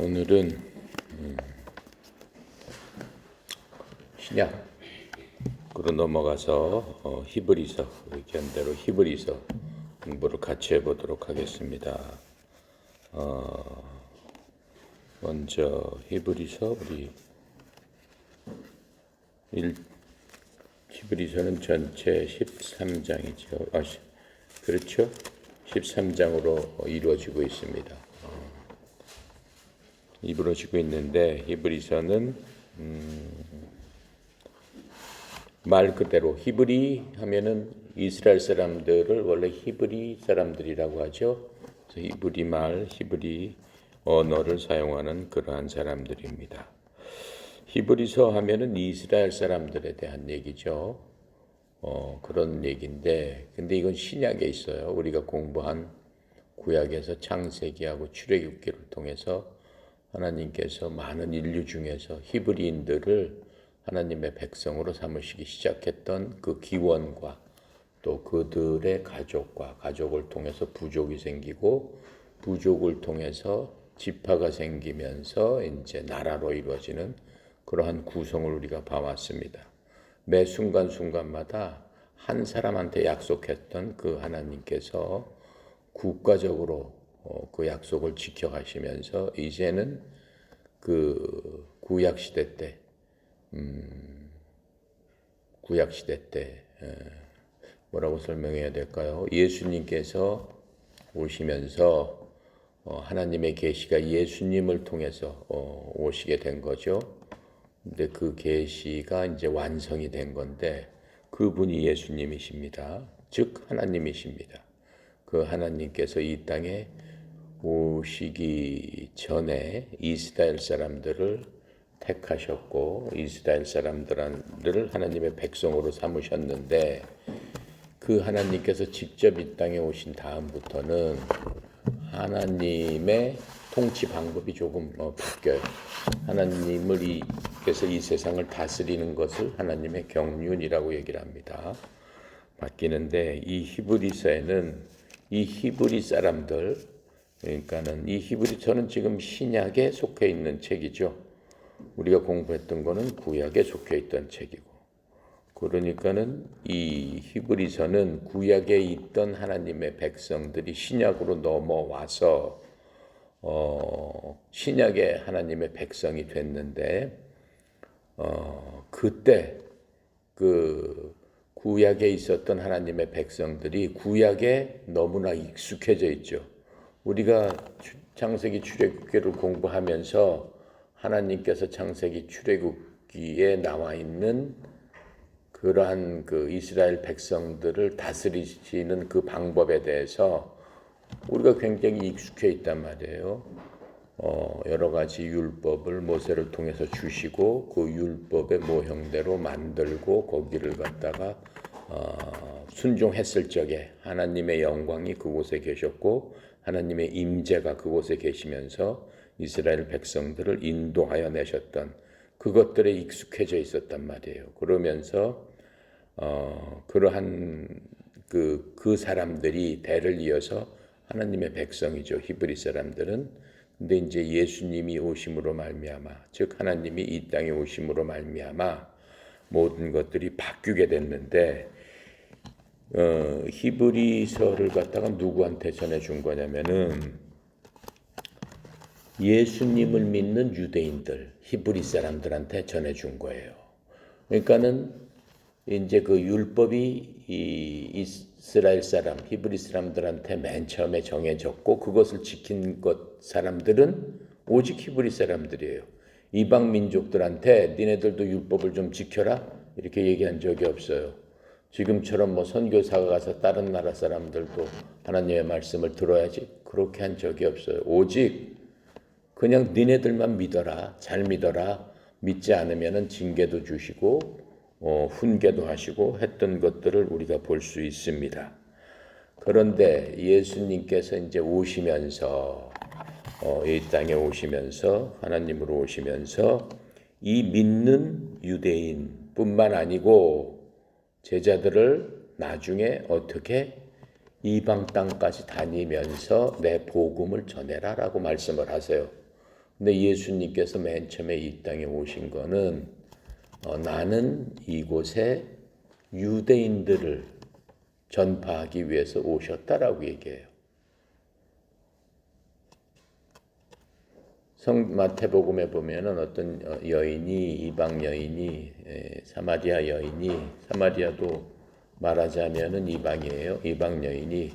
오늘은 신약으로 넘어가서 히브리서 얘기한 대로 히브리서 공부를 같이 해보도록 하겠습니다. 먼저 히브리서 히브리서는 전체 13장이죠. 그렇죠? 13장으로 이루어지고 있습니다. 이루어지고 있는데 히브리서는 말 그대로 히브리 하면은 이스라엘 사람들을 원래 히브리 사람들이라고 하죠. 그래서 히브리 말, 히브리 언어를 사용하는 그러한 사람들입니다. 히브리서 하면은 이스라엘 사람들에 대한 얘기죠. 그런 얘기인데, 근데 이건 신약에 있어요. 우리가 공부한 구약에서 창세기하고 출애굽기를 통해서 하나님께서 많은 인류 중에서 히브리인들을 하나님의 백성으로 삼으시기 시작했던 그 기원과 또 그들의 가족을 통해서 부족이 생기고 부족을 통해서 지파가 생기면서 이제 나라로 이루어지는 그러한 구성을 우리가 봐왔습니다. 매 순간순간마다 한 사람한테 약속했던 그 하나님께서 국가적으로 그 약속을 지켜가시면서 이제는 그 구약 시대 때 뭐라고 설명해야 될까요? 예수님께서 오시면서 하나님의 계시가 예수님을 통해서 오시게 된 거죠. 근데 그 계시가 이제 완성이 된 건데 그분이 예수님이십니다. 즉 하나님이십니다. 그 하나님께서 이 땅에 오시기 전에 이스라엘 사람들을 택하셨고 이스라엘 사람들을 하나님의 백성으로 삼으셨는데 그 하나님께서 직접 이 땅에 오신 다음부터는 하나님의 통치 방법이 조금 바뀌어요. 하나님께서 이 세상을 다스리는 것을 하나님의 경륜이라고 얘기를 합니다. 바뀌는데 이 히브리서에는 이 히브리 사람들, 그러니까는 이 히브리서는 지금 신약에 속해 있는 책이죠. 우리가 공부했던 거는 구약에 속해 있던 책이고, 그러니까는 이 히브리서는 구약에 있던 하나님의 백성들이 신약으로 넘어와서 신약의 하나님의 백성이 됐는데, 그때 그 구약에 있었던 하나님의 백성들이 구약에 너무나 익숙해져 있죠. 우리가 창세기 출애굽기를 공부하면서 하나님께서 창세기 출애굽기에 나와 있는 그러한 그 이스라엘 백성들을 다스리시는 그 방법에 대해서 우리가 굉장히 익숙해 있단 말이에요. 여러 가지 율법을 모세를 통해서 주시고 그 율법의 모형대로 만들고 거기를 갖다가 순종했을 적에 하나님의 영광이 그곳에 계셨고 하나님의 임재가 그곳에 계시면서 이스라엘 백성들을 인도하여 내셨던 그것들에 익숙해져 있었단 말이에요. 그러면서 그러한 그 사람들이 대를 이어서 하나님의 백성이죠. 히브리 사람들은. 근데 이제 예수님이 오심으로 말미암아, 즉 하나님이 이 땅에 오심으로 말미암아 모든 것들이 바뀌게 됐는데 히브리서를 갖다가 누구한테 전해준 거냐면은 예수님을 믿는 유대인들, 히브리 사람들한테 전해준 거예요. 그러니까는 이제 그 율법이 이 이스라엘 사람, 히브리 사람들한테 맨 처음에 정해졌고 그것을 지킨 사람들은 오직 히브리 사람들이에요. 이방 민족들한테 니네들도 율법을 좀 지켜라 이렇게 얘기한 적이 없어요. 지금처럼 뭐 선교사가 가서 다른 나라 사람들도 하나님의 말씀을 들어야지 그렇게 한 적이 없어요. 오직 그냥 니네들만 믿어라, 잘 믿어라, 믿지 않으면은 징계도 주시고 훈계도 하시고 했던 것들을 우리가 볼 수 있습니다. 그런데 예수님께서 이제 오시면서 이 땅에 오시면서 하나님으로 오시면서 이 믿는 유대인뿐만 아니고 제자들을 나중에 어떻게 이방 땅까지 다니면서 내 복음을 전해라라고 말씀을 하세요. 근데 예수님께서 맨 처음에 이 땅에 오신 거는 나는 이곳에 유대인들을 전파하기 위해서 오셨다라고 얘기해요. 마태복음에 보면은 어떤 여인이, 이방 여인이, 사마리아 여인이, 사마리아도 말하자면은 이방이에요. 이방 여인이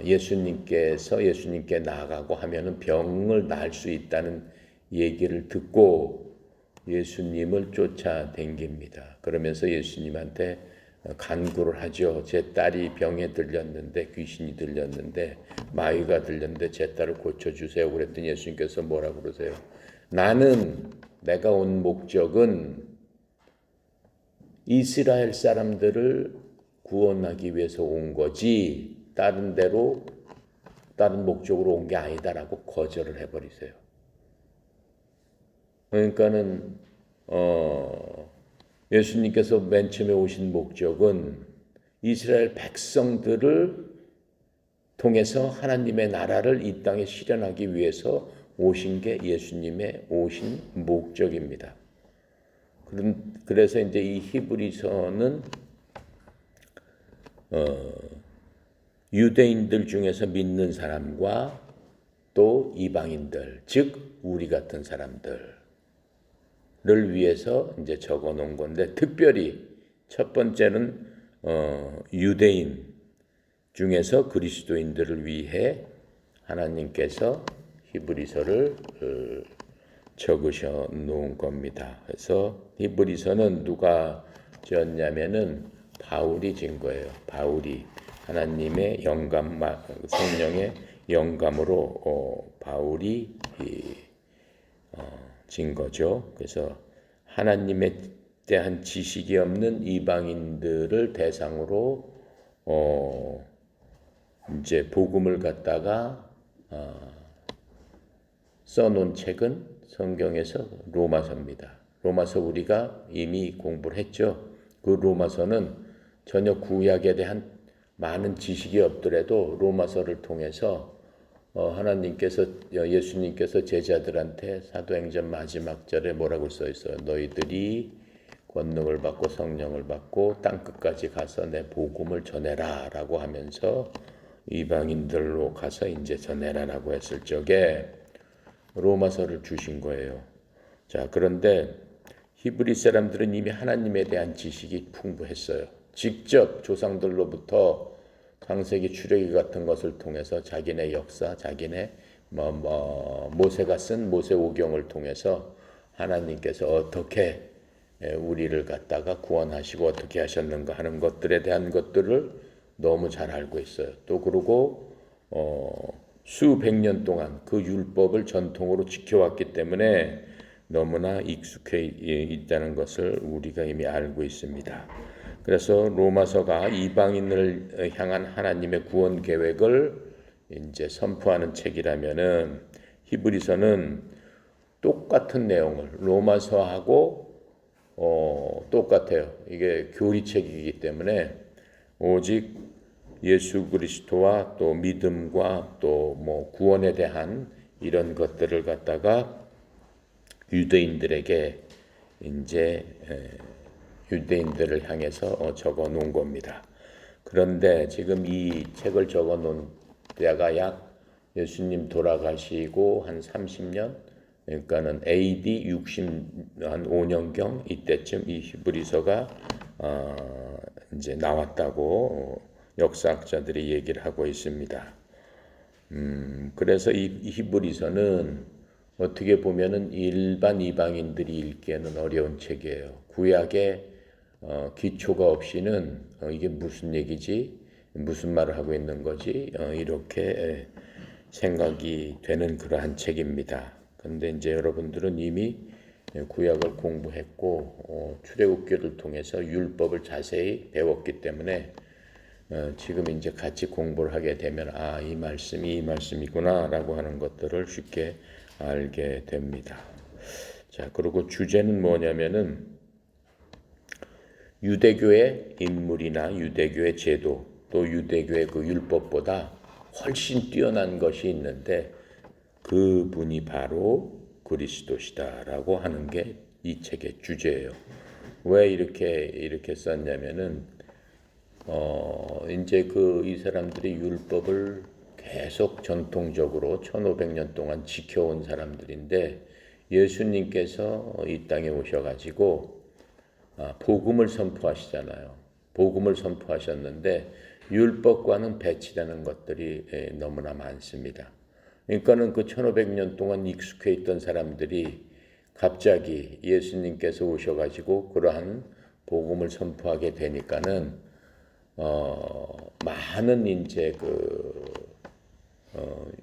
예수님께 나아가고 하면은 병을 날 수 있다는 얘기를 듣고 예수님을 쫓아댕깁니다. 그러면서 예수님한테 간구를 하죠. 제 딸이 병에 들렸는데, 귀신이 들렸는데, 마귀가 들렸는데 제 딸을 고쳐주세요. 그랬더니 예수님께서 뭐라고 그러세요? 내가 온 목적은 이스라엘 사람들을 구원하기 위해서 온 거지 다른 목적으로 온 게 아니다라고 거절을 해버리세요. 그러니까는 예수님께서 맨 처음에 오신 목적은 이스라엘 백성들을 통해서 하나님의 나라를 이 땅에 실현하기 위해서 오신 게 예수님의 오신 목적입니다. 그래서 이제 이 히브리서는 유대인들 중에서 믿는 사람과 또 이방인들, 즉 우리 같은 사람들을 위해서 이제 적어 놓은 건데, 특별히 첫 번째는 유대인 중에서 그리스도인들을 위해 하나님께서 히브리서를 적으셔 놓은 겁니다. 그래서 히브리서는 누가 지었냐면은 바울이 지은 거예요. 바울이 하나님의 영감, 성령의 영감으로 바울이 진 거죠. 그래서 하나님에 대한 지식이 없는 이방인들을 대상으로 이제 복음을 갖다가 써놓은 책은 성경에서 로마서입니다. 로마서 우리가 이미 공부를 했죠. 그 로마서는 전혀 구약에 대한 많은 지식이 없더라도 로마서를 통해서 예수님께서 제자들한테 사도행전 마지막 절에 뭐라고 써 있어요? 너희들이 권능을 받고 성령을 받고 땅끝까지 가서 내 복음을 전해라 라고 하면서 이방인들로 가서 이제 전해라라고 했을 적에 로마서를 주신 거예요. 자, 그런데 히브리 사람들은 이미 하나님에 대한 지식이 풍부했어요. 직접 조상들로부터 창세기, 출애굽 같은 것을 통해서 자기네 역사, 자기네 모세가 쓴 모세오경을 통해서 하나님께서 어떻게 우리를 갖다가 구원하시고 어떻게 하셨는가 하는 것들에 대한 것들을 너무 잘 알고 있어요. 또 그리고 수백 년 동안 그 율법을 전통으로 지켜왔기 때문에 너무나 익숙해 있다는 것을 우리가 이미 알고 있습니다. 그래서 로마서가 이방인을 향한 하나님의 구원 계획을 이제 선포하는 책이라면은 히브리서는 똑같은 내용을 로마서하고 똑같아요. 이게 교리책이기 때문에 오직 예수 그리스도와 또 믿음과 또 뭐 구원에 대한 이런 것들을 갖다가 유대인들에게 이제 유대인들을 향해서 적어 놓은 겁니다. 그런데 지금 이 책을 적어 놓은 때가 약 예수님 돌아가시고 한 30년, 그러니까는 AD 65년경 이때쯤 이 히브리서가 이제 나왔다고 역사학자들이 얘기를 하고 있습니다. 그래서 이 히브리서는 어떻게 보면은 일반 이방인들이 읽기에는 어려운 책이에요. 구약에 기초가 없이는 이게 무슨 얘기지? 무슨 말을 하고 있는 거지? 이렇게 생각이 되는 그러한 책입니다. 그런데 이제 여러분들은 이미 구약을 공부했고 출애굽기를 통해서 율법을 자세히 배웠기 때문에 지금 이제 같이 공부를 하게 되면 이 말씀이 이 말씀이구나라고 하는 것들을 쉽게 알게 됩니다. 자, 그리고 주제는 뭐냐면은 유대교의 인물이나 유대교의 제도 또 유대교의 그 율법보다 훨씬 뛰어난 것이 있는데 그분이 바로 그리스도시다라고 하는 게 이 책의 주제예요. 왜 이렇게 썼냐면은 이제 이 사람들이 율법을 계속 전통적으로 1500년 동안 지켜온 사람들인데 예수님께서 이 땅에 오셔가지고 복음을 선포하시잖아요. 복음을 선포하셨는데 율법과는 배치되는 것들이 너무나 많습니다. 그러니까는 그 1500년 동안 익숙해 있던 사람들이 갑자기 예수님께서 오셔가지고 그러한 복음을 선포하게 되니까는 많은 이제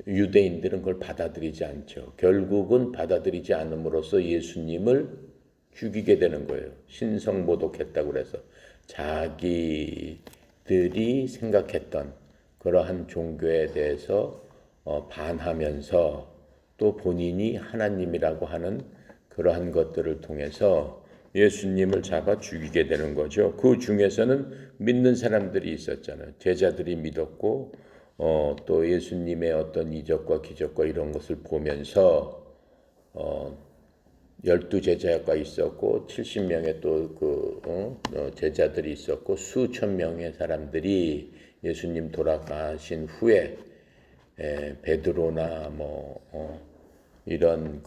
유대인들은 그걸 받아들이지 않죠. 결국은 받아들이지 않음으로써 예수님을 죽이게 되는 거예요. 신성모독했다고 그래서 자기들이 생각했던 그러한 종교에 대해서 반하면서 또 본인이 하나님이라고 하는 그러한 것들을 통해서 예수님을 잡아 죽이게 되는 거죠. 그 중에서는 믿는 사람들이 있었잖아요. 제자들이 믿었고 또 예수님의 어떤 이적과 기적과 이런 것을 보면서 12제자가 있었고 70명의 또 제자들이 있었고 수천 명의 사람들이 예수님 돌아가신 후에 베드로나 이런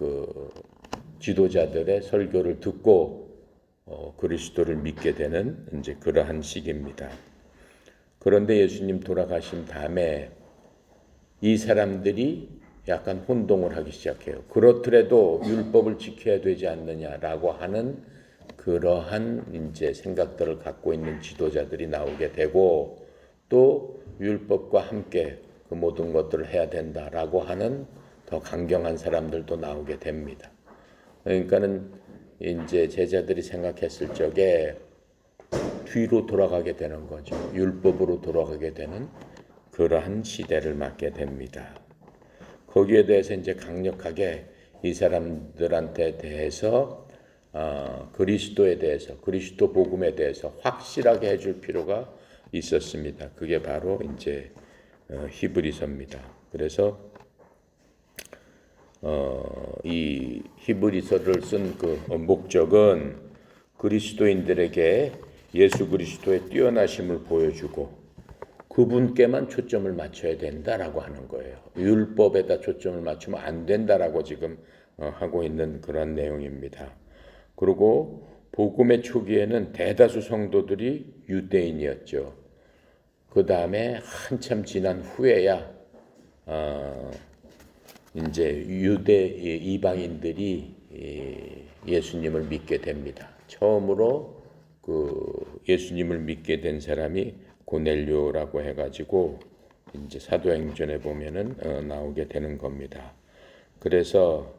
지도자들의 설교를 듣고 그리스도를 믿게 되는 이제 그러한 시기입니다. 그런데 예수님 돌아가신 다음에 이 사람들이 약간 혼동을 하기 시작해요. 그렇더라도 율법을 지켜야 되지 않느냐라고 하는 그러한 이제 생각들을 갖고 있는 지도자들이 나오게 되고 또 율법과 함께 그 모든 것들을 해야 된다라고 하는 더 강경한 사람들도 나오게 됩니다. 그러니까는 이제 제자들이 생각했을 적에 뒤로 돌아가게 되는 거죠. 율법으로 돌아가게 되는 그러한 시대를 맞게 됩니다. 거기에 대해서 이제 강력하게 이 사람들한테 대해서 그리스도에 대해서 그리스도 복음에 대해서 확실하게 해줄 필요가 있었습니다. 그게 바로 이제 히브리서입니다. 그래서 이 히브리서를 쓴 그 목적은 그리스도인들에게 예수 그리스도의 뛰어나심을 보여주고 그분께만 초점을 맞춰야 된다라고 하는 거예요. 율법에다 초점을 맞추면 안 된다라고 지금 하고 있는 그런 내용입니다. 그리고 복음의 초기에는 대다수 성도들이 유대인이었죠. 그 다음에 한참 지난 후에야 이제 유대 이방인들이 예수님을 믿게 됩니다. 처음으로 예수님을 믿게 된 사람이 고넬료라고 해가지고 이제 사도행전에 보면은 나오게 되는 겁니다. 그래서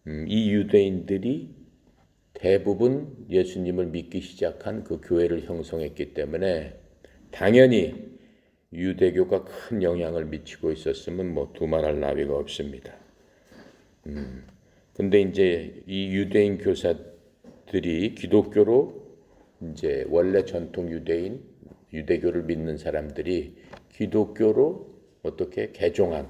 이 유대인들이 대부분 예수님을 믿기 시작한 그 교회를 형성했기 때문에 당연히 유대교가 큰 영향을 미치고 있었으면 두말할 나위가 없습니다. 근데 이제 이 유대인 교사들이 기독교로 이제 원래 전통 유대교를 믿는 사람들이 기독교로 어떻게 개종한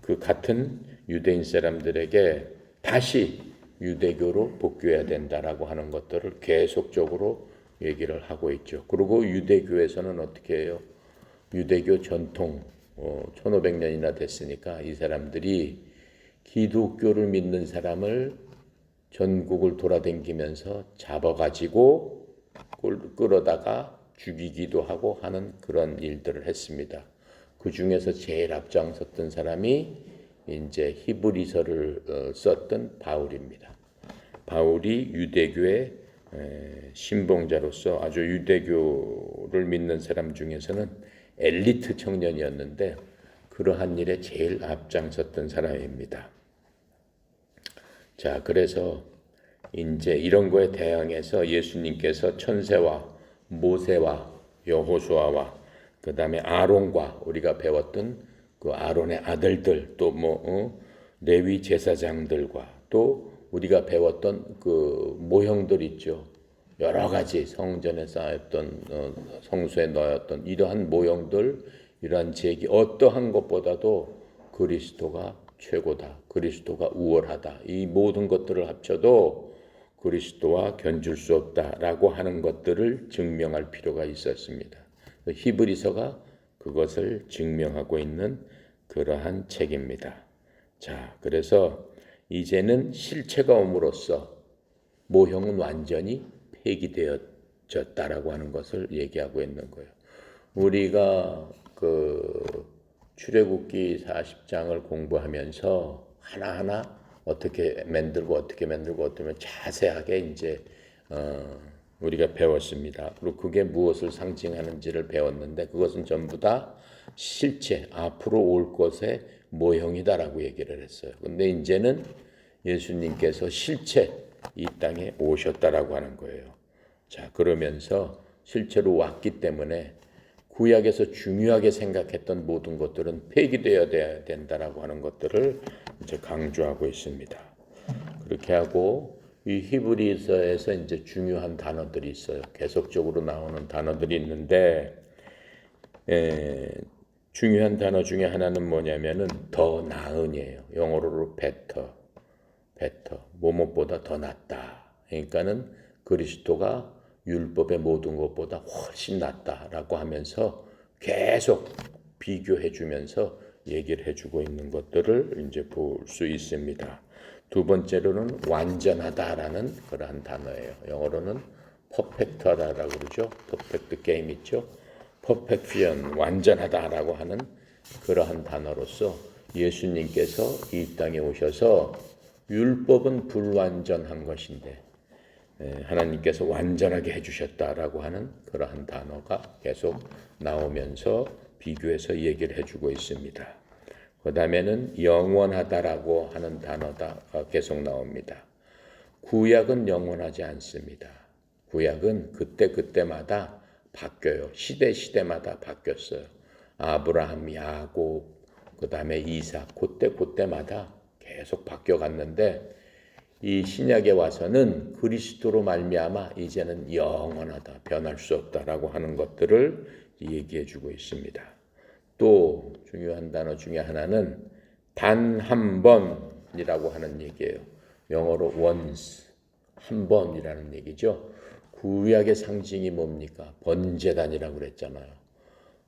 그 같은 유대인 사람들에게 다시 유대교로 복귀해야 된다라고 하는 것들을 계속적으로 얘기를 하고 있죠. 그리고 유대교에서는 어떻게 해요? 유대교 전통 1500년이나 됐으니까 이 사람들이 기독교를 믿는 사람을 전국을 돌아다니면서 잡아가지고 끌어다가 죽이기도 하고 하는 그런 일들을 했습니다. 그 중에서 제일 앞장섰던 사람이 이제 히브리서를 썼던 바울입니다. 바울이 유대교의 신봉자로서 아주 유대교를 믿는 사람 중에서는 엘리트 청년이었는데 그러한 일에 제일 앞장섰던 사람입니다. 자, 그래서 이제 이런 거에 대항해서 예수님께서 천세와 모세와 여호수아와 그 다음에 아론과 우리가 배웠던 그 아론의 아들들 또 레위 제사장들과 또 우리가 배웠던 그 모형들 있죠. 여러 가지 성전에 쌓였던 성소에 넣었던 이러한 모형들 이러한 제기 어떠한 것보다도 그리스도가 최고다. 그리스도가 우월하다. 이 모든 것들을 합쳐도 그리스도와 견줄 수 없다라고 하는 것들을 증명할 필요가 있었습니다. 히브리서가 그것을 증명하고 있는 그러한 책입니다. 자, 그래서 이제는 실체가 옴으로써 모형은 완전히 폐기되어졌다라고 하는 것을 얘기하고 있는 거예요. 우리가 그 출애굽기 40장을 공부하면서 하나하나 어떻게 만들고 자세하게 이제 우리가 배웠습니다. 그리고 그게 무엇을 상징하는지를 배웠는데 그것은 전부 다 실체, 앞으로 올 것의 모형이다라고 얘기를 했어요. 근데 이제는 예수님께서 실체 이 땅에 오셨다라고 하는 거예요. 자, 그러면서 실제로 왔기 때문에 구약에서 중요하게 생각했던 모든 것들은 폐기되어야 된다라고 하는 것들을 이제 강조하고 있습니다. 그렇게 하고 이 히브리서에서 이제 중요한 단어들이 있어요. 계속적으로 나오는 단어들이 있는데 중요한 단어 중에 하나는 뭐냐면은 더 나은이에요. 영어로는 better, 뭐뭐보다 더 낫다. 그러니까는 그리스도가 율법의 모든 것보다 훨씬 낫다라고 하면서 계속 비교해 주면서 얘기를 해주고 있는 것들을 이제 볼 수 있습니다. 두 번째로는 완전하다라는 그러한 단어예요. 영어로는 퍼펙트하다라고 그러죠. 퍼펙트 게임 있죠. 퍼펙션, 완전하다라고 하는 그러한 단어로서 예수님께서 이 땅에 오셔서 율법은 불완전한 것인데 하나님께서 완전하게 해주셨다라고 하는 그러한 단어가 계속 나오면서 비교해서 얘기를 해주고 있습니다. 그 다음에는 영원하다라고 하는 단어가 계속 나옵니다. 구약은 영원하지 않습니다. 구약은 그때마다 바뀌어요. 시대마다 바뀌었어요. 아브라함, 야곱, 그 다음에 이삭, 그때마다 계속 바뀌어갔는데 이 신약에 와서는 그리스도로 말미암아 이제는 영원하다, 변할 수 없다라고 하는 것들을 얘기해주고 있습니다. 또 중요한 단어 중에 하나는 단 한 번이라고 하는 얘기예요. 영어로 once, 한 번이라는 얘기죠. 구약의 상징이 뭡니까? 번제단이라고 그랬잖아요.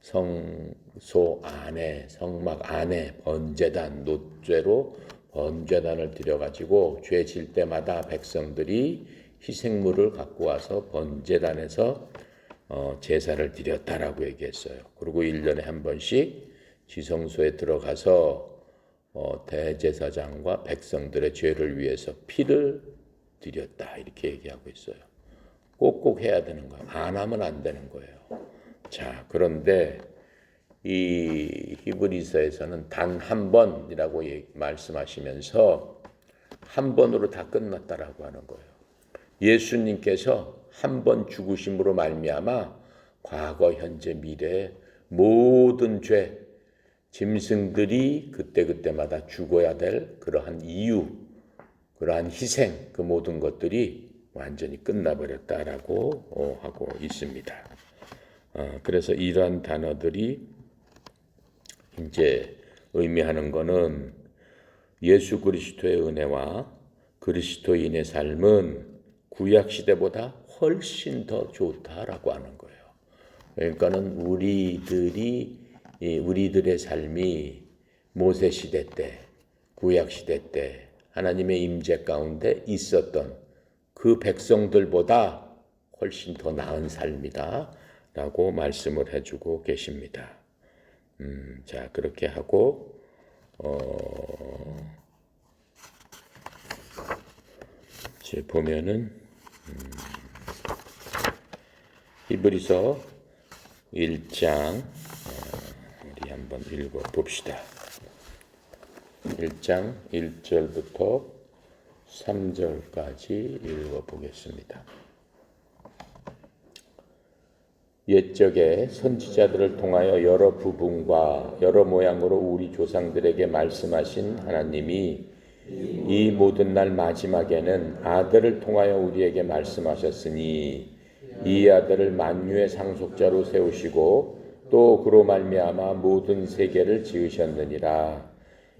성소 안에, 성막 안에 번제단, 놋죄로 번제단을 드려가지고 죄 질 때마다 백성들이 희생물을 갖고 와서 번제단에서 제사를 드렸다라고 얘기했어요. 그리고 1년에 한 번씩 지성소에 들어가서 대제사장과 백성들의 죄를 위해서 피를 드렸다 이렇게 얘기하고 있어요. 꼭꼭 해야 되는 거예요. 안 하면 안 되는 거예요. 자, 그런데 이 히브리서에서는 단 한 번이라고 말씀하시면서 한 번으로 다 끝났다라고 하는 거예요. 예수님께서 한 번 죽으심으로 말미암아 과거, 현재, 미래의 모든 죄, 짐승들이 그때마다 죽어야 될 그러한 이유, 그러한 희생, 그 모든 것들이 완전히 끝나버렸다라고 하고 있습니다. 그래서 이러한 단어들이 이제 의미하는 것은 예수 그리스도의 은혜와 그리스도인의 삶은 구약 시대보다 훨씬 더 좋다라고 하는 거예요. 그러니까는 우리들의 삶이 모세 시대 때, 구약 시대 때 하나님의 임재 가운데 있었던 그 백성들보다 훨씬 더 나은 삶이다라고 말씀을 해주고 계십니다. 자, 그렇게 하고 이제 보면은 히브리서 1장 우리 한번 읽어 봅시다. 1장 1절부터 3절까지 읽어 보겠습니다. 옛적에 선지자들을 통하여 여러 부분과 여러 모양으로 우리 조상들에게 말씀하신 하나님이 이 모든 날 마지막에는 아들을 통하여 우리에게 말씀하셨으니 이 아들을 만유의 상속자로 세우시고 또 그로 말미암아 모든 세계를 지으셨느니라.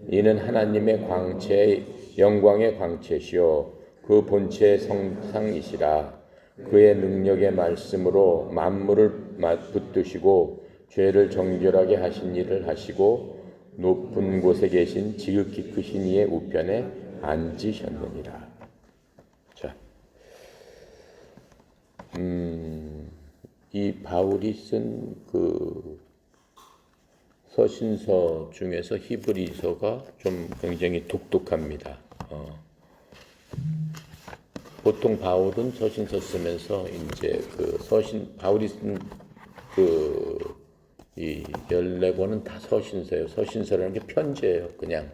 이는 하나님의 광채 영광의 광채시요 그 본체의 성상이시라. 그의 능력의 말씀으로 만물을 붙드시고 죄를 정결하게 하신 일을 하시고 높은 곳에 계신 지극히 크신 이의 우편에 앉으셨느니라. 자, 이 바울이 쓴 그 서신서 중에서 히브리서가 좀 굉장히 독특합니다. 보통 바울은 서신서 쓰면서 이제 그 바울이 쓴 이 14권은 다 서신서예요. 서신서라는 게 편지예요. 그냥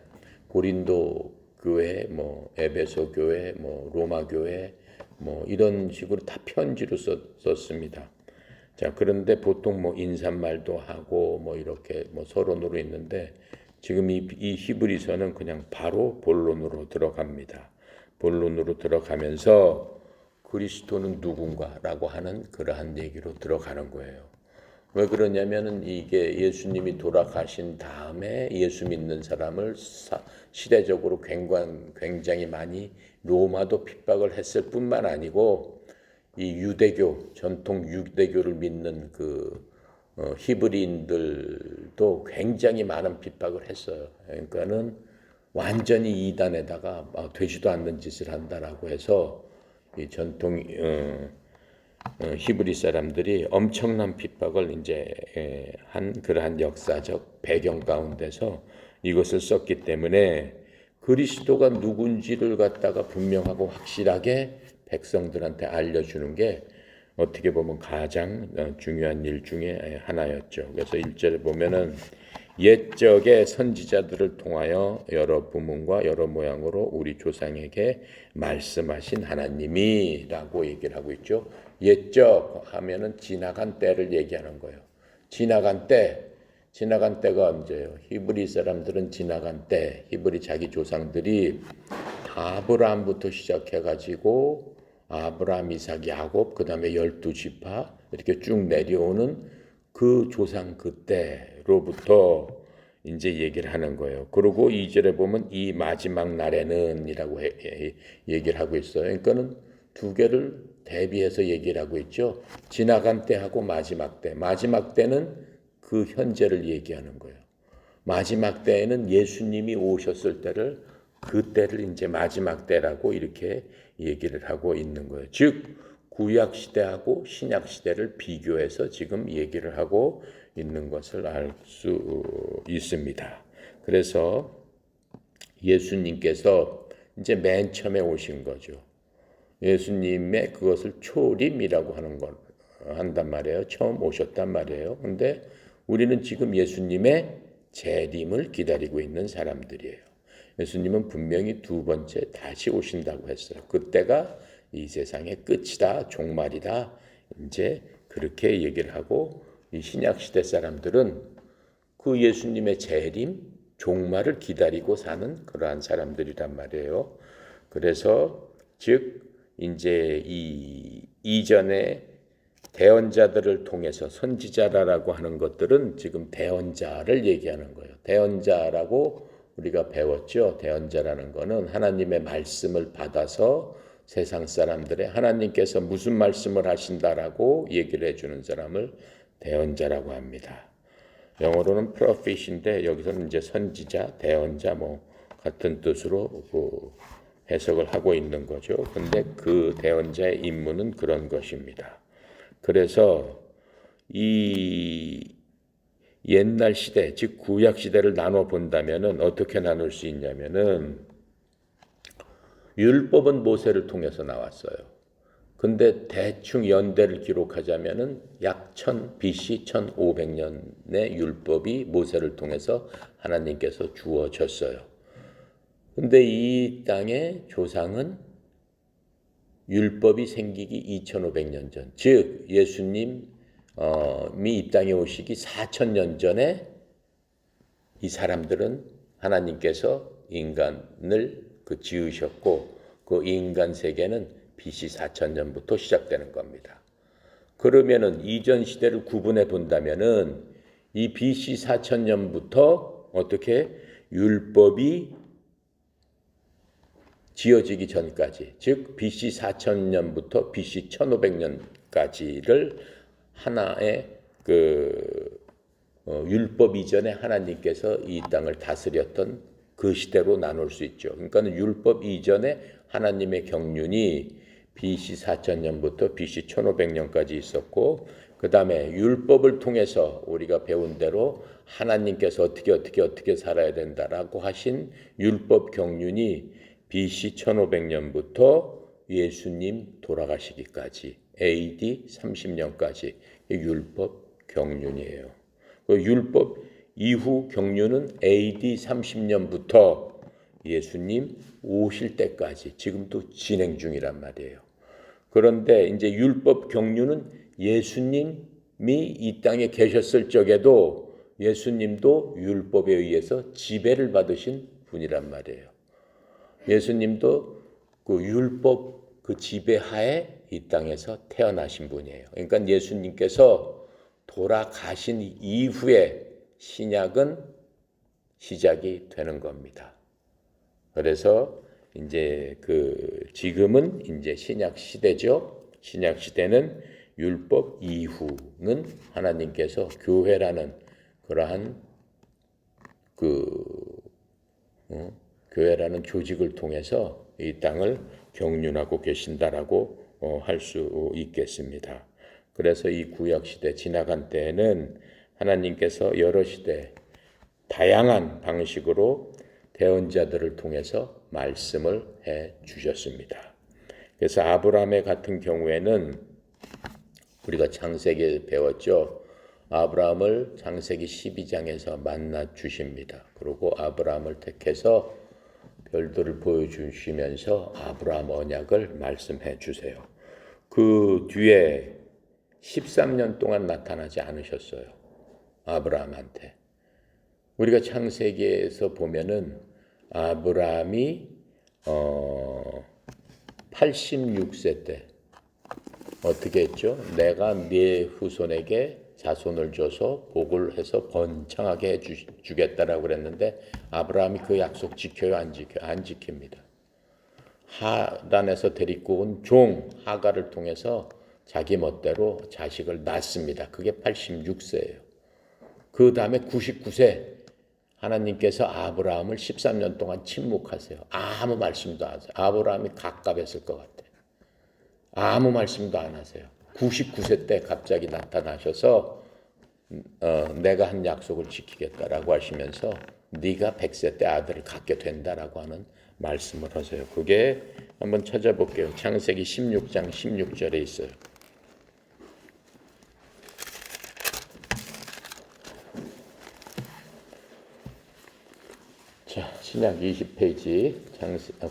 고린도 교회, 뭐 에베소 교회, 뭐 로마 교회, 뭐 이런 식으로 다 편지로 썼습니다. 자, 그런데 보통 뭐 인사말도 하고 뭐 이렇게 뭐 서론으로 있는데 지금 이 히브리서는 그냥 바로 본론으로 들어갑니다. 본론으로 들어가면서 그리스도는 누군가라고 하는 그러한 얘기로 들어가는 거예요. 왜 그러냐면은 이게 예수님이 돌아가신 다음에 예수 믿는 사람을 시대적으로 굉장히 많이 로마도 핍박을 했을 뿐만 아니고 이 유대교 전통 유대교를 믿는 그 히브리인들도 굉장히 많은 핍박을 했어요. 그러니까는 완전히 이단에다가 되지도 않는 짓을 한다라고 해서 이 전통 히브리 사람들이 엄청난 핍박을 이제 한 그러한 역사적 배경 가운데서 이것을 썼기 때문에 그리스도가 누군지를 갖다가 분명하고 확실하게 백성들한테 알려주는 게 어떻게 보면 가장 중요한 일 중에 하나였죠. 그래서 1절에 보면은 옛적의 선지자들을 통하여 여러 부문과 여러 모양으로 우리 조상에게 말씀하신 하나님이라고 얘기를 하고 있죠. 옛적 하면은 지나간 때를 얘기하는 거예요. 지나간 때가 언제예요? 히브리 사람들은 지나간 때, 히브리 자기 조상들이 아브라함부터 시작해가지고 아브라함, 이삭, 야곱, 그 다음에 12지파 이렇게 쭉 내려오는 그 조상 그때로부터 이제 얘기를 하는 거예요. 그리고 2절에 보면 이 마지막 날에는 이라고 얘기를 하고 있어요. 그러니까는 두 개를 대비해서 얘기를 하고 있죠. 지나간 때하고 마지막 때. 마지막 때는 그 현재를 얘기하는 거예요. 마지막 때에는 예수님이 오셨을 때를 그때를 이제 마지막 때라고 이렇게 얘기를 하고 있는 거예요. 즉 구약 시대하고 신약 시대를 비교해서 지금 얘기를 하고 있는 것을 알 수 있습니다. 그래서 예수님께서 이제 맨 처음에 오신 거죠. 예수님의 그것을 초림이라고 하는 걸 한단 말이에요. 처음 오셨단 말이에요. 근데 우리는 지금 예수님의 재림을 기다리고 있는 사람들이에요. 예수님은 분명히 두 번째 다시 오신다고 했어요. 그때가 이 세상의 끝이다, 종말이다. 이제 그렇게 얘기를 하고 이 신약 시대 사람들은 그 예수님의 재림, 종말을 기다리고 사는 그러한 사람들이란 말이에요. 그래서 즉 이제 이 이전에 대언자들을 통해서 선지자라고 하는 것들은 지금 대언자를 얘기하는 거예요. 대언자라고 우리가 배웠죠. 대언자라는 거는 하나님의 말씀을 받아서 세상 사람들의 하나님께서 무슨 말씀을 하신다라고 얘기를 해주는 사람을 대언자라고 합니다. 영어로는 prophet인데 여기서는 이제 선지자, 대언자 뭐 같은 뜻으로 해석을 하고 있는 거죠. 근데 그 대언자의 임무는 그런 것입니다. 그래서 이 옛날 시대, 즉 구약 시대를 나눠 본다면은 어떻게 나눌 수 있냐면은 율법은 모세를 통해서 나왔어요. 근데 대충 연대를 기록하자면은 약 BC 1500년의 율법이 모세를 통해서 하나님께서 주어졌어요. 근데 이 땅의 조상은 율법이 생기기 2500년 전, 즉 예수님이 이 땅에 오시기 4000년 전에 이 사람들은 하나님께서 인간을 지으셨고 그 인간 세계는 BC 4000년부터 시작되는 겁니다. 그러면은 이전 시대를 구분해 본다면은 이 BC 4000년부터 어떻게 율법이 지어지기 전까지, 즉 BC 4000년부터 BC 1500년까지를 하나의 율법 이전에 하나님께서 이 땅을 다스렸던 그 시대로 나눌 수 있죠. 그러니까 율법 이전에 하나님의 경륜이 BC 4000년부터 BC 1500년까지 있었고, 그 다음에 율법을 통해서 우리가 배운 대로 하나님께서 어떻게 살아야 된다라고 하신 율법 경륜이 BC 1500년부터 예수님 돌아가시기까지 AD 30년까지 율법 경륜이에요. 그 율법 이후 경륜은 AD 30년부터 예수님 오실 때까지 지금도 진행 중이란 말이에요. 그런데 이제 율법 경륜은 예수님이 이 땅에 계셨을 적에도 예수님도 율법에 의해서 지배를 받으신 분이란 말이에요. 예수님도 그 율법 그 지배하에 이 땅에서 태어나신 분이에요. 그러니까 예수님께서 돌아가신 이후에 신약은 시작이 되는 겁니다. 그래서 이제 지금은 이제 신약 시대죠. 신약 시대는 율법 이후는 하나님께서 교회라는 그러한 교회라는 조직을 통해서 이 땅을 경륜하고 계신다라고 할 수 있겠습니다. 그래서 이 구약 시대 지나간 때에는 하나님께서 여러 시대 다양한 방식으로 대언자들을 통해서 말씀을 해 주셨습니다. 그래서 아브라함의 같은 경우에는 우리가 창세기에 배웠죠. 아브라함을 창세기 12장에서 만나 주십니다. 그리고 아브라함을 택해서 별들을 보여주시면서 아브라함 언약을 말씀해 주세요. 그 뒤에 13년 동안 나타나지 않으셨어요. 아브라함한테. 우리가 창세기에서 보면은 아브라함이 86세 때 어떻게 했죠? 내가 네 후손에게 자손을 줘서 복을 해서 번창하게 해주겠다라고 그랬는데 아브라함이 그 약속 지켜요? 안 지켜요? 안 지킵니다. 하단에서 데리고 온 종 하가를 통해서 자기 멋대로 자식을 낳습니다. 그게 86세예요. 그 다음에 99세 하나님께서 아브라함을 13년 동안 침묵하세요. 아무 말씀도 안 하세요. 아브라함이 갑갑했을 것 같아요. 아무 말씀도 안 하세요. 99세 때 갑자기 나타나셔서 내가 한 약속을 지키겠다라고 하시면서 네가 100세 때 아들을 갖게 된다라고 하는 말씀을 하세요. 그게 한번 찾아볼게요. 창세기 16장 16절에 있어요. 자, 신약 20페이지,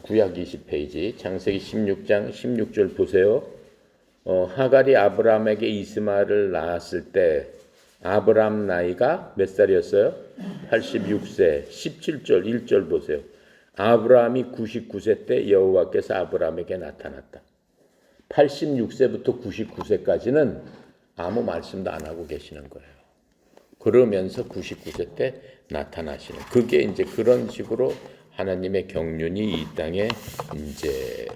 구약 20페이지, 창세기 16장 16절 보세요. 하갈이 아브라함에게 이스마엘을 낳았을 때 아브라함 나이가 몇 살이었어요? 86세. 17절 1절 보세요. 아브라함이 99세 때 여호와께서 아브라함에게 나타났다. 86세부터 99세까지는 아무 말씀도 안 하고 계시는 거예요. 그러면서 99세 때 나타나시는. 그게 이제 그런 식으로 하나님의 경륜이 이 땅에 이제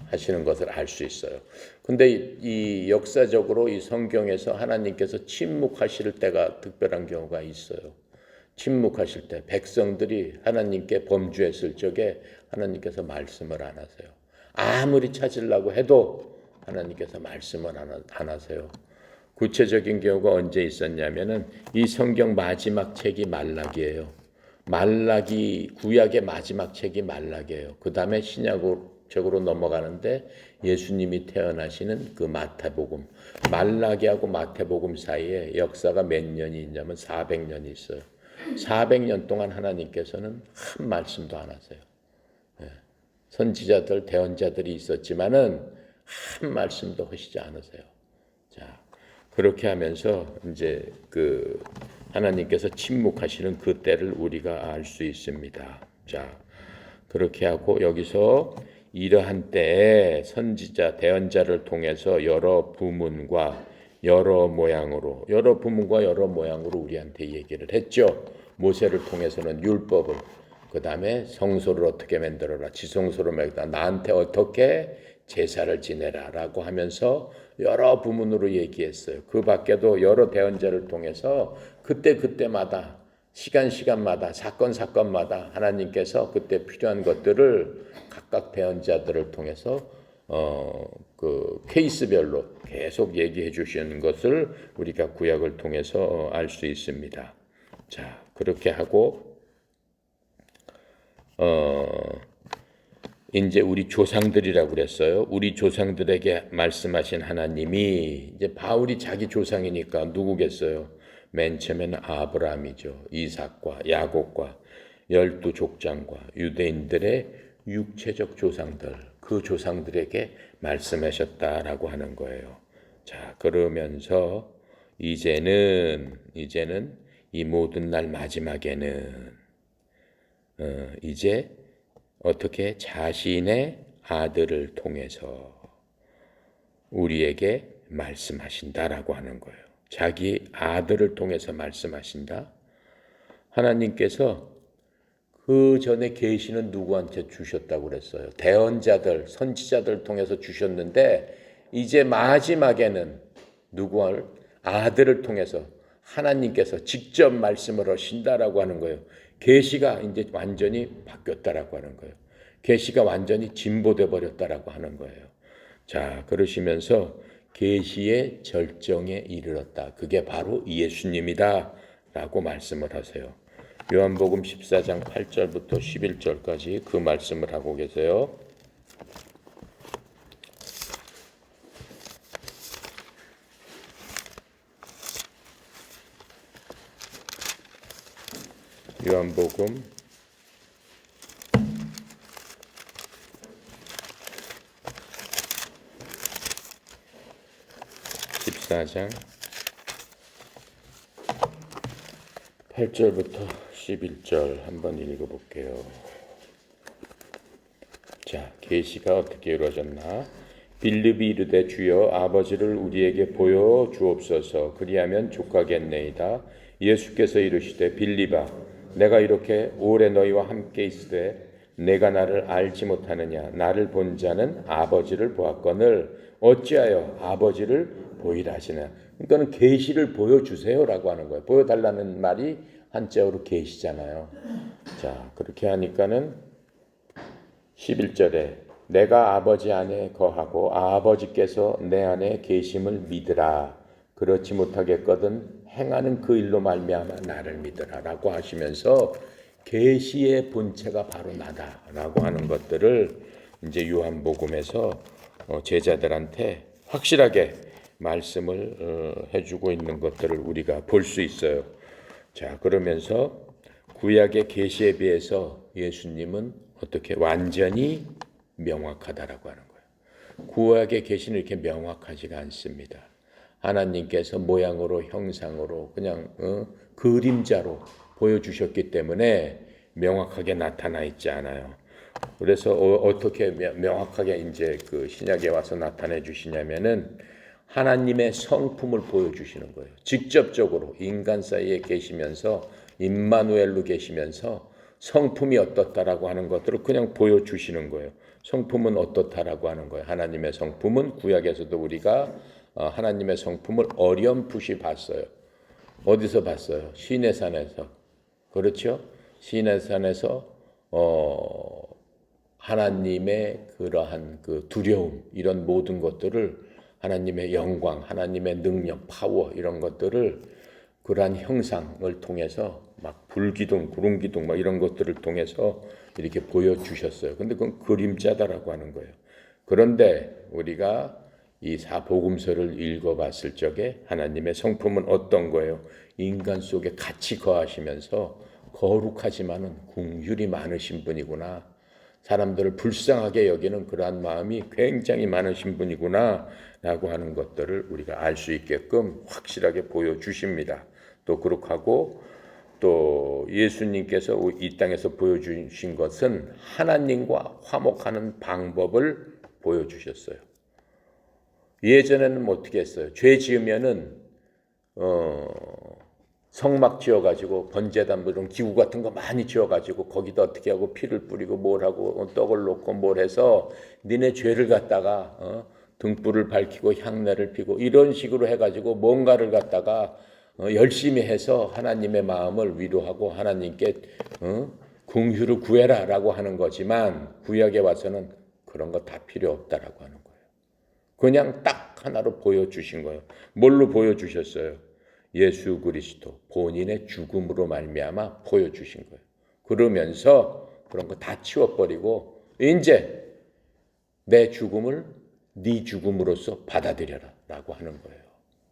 하시는 것을 알 수 있어요. 근데 이 역사적으로 이 성경에서 하나님께서 침묵하실 때가 특별한 경우가 있어요. 침묵하실 때 백성들이 하나님께 범죄했을 적에 하나님께서 말씀을 안 하세요. 아무리 찾으려고 해도 하나님께서 말씀을 안 하세요. 구체적인 경우가 언제 있었냐면은 이 성경 마지막 책이 말라기예요. 말라기 구약의 마지막 책이 말라기예요. 그 다음에 신약으로 넘어가는데 예수님이 태어나시는 그 마태복음, 말라기하고 마태복음 사이에 역사가 몇 년이 있냐면 400년이 있어요. 400년 동안 하나님께서는 한 말씀도 안 하세요. 선지자들, 대언자들이 있었지만은 한 말씀도 하시지 않으세요. 자, 그렇게 하면서 이제 하나님께서 침묵하시는 그 때를 우리가 알 수 있습니다. 자, 그렇게 하고 여기서 이러한 때에 선지자, 대언자를 통해서 여러 부문과 여러 모양으로 우리한테 얘기를 했죠. 모세를 통해서는 율법을, 그 다음에 성소를 어떻게 만들어라, 지성소를 만들어라, 나한테 어떻게 제사를 지내라라고 하면서 여러 부문으로 얘기했어요. 그 밖에도 여러 대언자를 통해서 그때마다 시간마다 사건마다 하나님께서 그때 필요한 것들을 각각 대언자들을 통해서 그 케이스별로 계속 얘기해 주시는 것을 우리가 구약을 통해서 알 수 있습니다. 자, 그렇게 하고 이제 우리 조상들이라고 그랬어요. 우리 조상들에게 말씀하신 하나님이 이제 바울이 자기 조상이니까 누구겠어요? 맨 처음에는 아브라함이죠. 이삭과 야곱과 12족장과 유대인들의 육체적 조상들, 그 조상들에게 말씀하셨다라고 하는 거예요. 자, 그러면서 이제는 이 모든 날 마지막에는 이제 어떻게 자신의 아들을 통해서 우리에게 말씀하신다라고 하는 거예요. 자기 아들을 통해서 말씀하신다. 하나님께서 그 전에 계시는 누구한테 주셨다고 그랬어요. 대언자들, 선지자들 통해서 주셨는데 이제 마지막에는 누구를 아들을 통해서 하나님께서 직접 말씀을 하신다라고 하는 거예요. 계시가 이제 완전히 바뀌었다라고 하는 거예요. 계시가 완전히 진보돼 버렸다라고 하는 거예요. 자, 그러시면서 계시의 절정에 이르렀다. 그게 바로 예수님이다라고 말씀을 하세요. 요한복음 14장 8절부터 11절까지 그 말씀을 하고 계세요. 요한복음 14장 8절부터 11절 한번 읽어볼게요. 자, 계시가 어떻게 이루어졌나? 빌립이 이르되 주여 아버지를 우리에게 보여 주옵소서. 그리하면 족하겠네이다. 예수께서 이르시되 빌립아 내가 이렇게 오래 너희와 함께 있으되 내가 나를 알지 못하느냐? 나를 본 자는 아버지를 보았거늘 어찌하여 아버지를 보이라 하시나? 그러니까는 계시를 보여주세요라고 하는 거예요. 보여달라는 말이 한자어로 계시잖아요. 자, 그렇게 하니까는 11절에 내가 아버지 안에 거하고 아버지께서 내 안에 계심을 믿으라. 그렇지 못하겠거든 행하는 그 일로 말미암아 나를 믿으라라고 하시면서 계시의 본체가 바로 나다라고 하는 것들을 이제 요한복음에서 제자들한테 확실하게 말씀을 해주고 있는 것들을 우리가 볼 수 있어요. 자, 그러면서 구약의 계시에 비해서 예수님은 어떻게 완전히 명확하다라고 하는 거예요. 구약의 계시는 이렇게 명확하지가 않습니다. 하나님께서 모양으로 형상으로 그냥 그림자로 보여주셨기 때문에 명확하게 나타나 있지 않아요. 그래서 어떻게 명확하게 이제 그 신약에 와서 나타내 주시냐면은 하나님의 성품을 보여주시는 거예요. 직접적으로 인간 사이에 계시면서 임마누엘로 계시면서 성품이 어떻다라고 하는 것들을 그냥 보여주시는 거예요. 성품은 어떻다라고 하는 거예요. 하나님의 성품은 구약에서도 우리가 하나님의 성품을 어렴풋이 봤어요. 어디서 봤어요? 시내산에서. 그렇죠? 시내산에서 하나님의 그러한 그 두려움 이런 모든 것들을 하나님의 영광, 하나님의 능력, 파워 이런 것들을 그러한 형상을 통해서 막 불기둥, 구름기둥 막 이런 것들을 통해서 이렇게 보여주셨어요. 근데 그건 그림자다라고 하는 거예요. 그런데 우리가 이 사복음서를 읽어봤을 적에 하나님의 성품은 어떤 거예요? 인간 속에 같이 거하시면서 거룩하지만은 긍휼이 많으신 분이구나. 사람들을 불쌍하게 여기는 그러한 마음이 굉장히 많으신 분이구나 라고 하는 것들을 우리가 알 수 있게끔 확실하게 보여주십니다. 또 그렇게 하고 또 예수님께서 이 땅에서 보여주신 것은 하나님과 화목하는 방법을 보여주셨어요. 예전에는 어떻게 했어요? 죄 지으면은 성막 지어가지고 번제단 뭐 이런 기구 같은 거 많이 지어가지고 거기다 어떻게 하고 피를 뿌리고 뭘 하고 떡을 놓고 뭘 해서 니네 죄를 갖다가 등불을 밝히고 향내를 피고 이런 식으로 해가지고 뭔가를 갖다가 열심히 해서 하나님의 마음을 위로하고 하나님께 긍휼을 구해라라고 하는 거지만 구약에 와서는 그런 거 다 필요 없다라고 하는 거예요. 그냥 딱 하나로 보여주신 거예요. 뭘로 보여주셨어요? 예수 그리스도 본인의 죽음으로 말미암아 보여주신 거예요. 그러면서 그런 거 다 치워버리고 이제 내 죽음을 네 죽음으로써 받아들여라 라고 하는 거예요.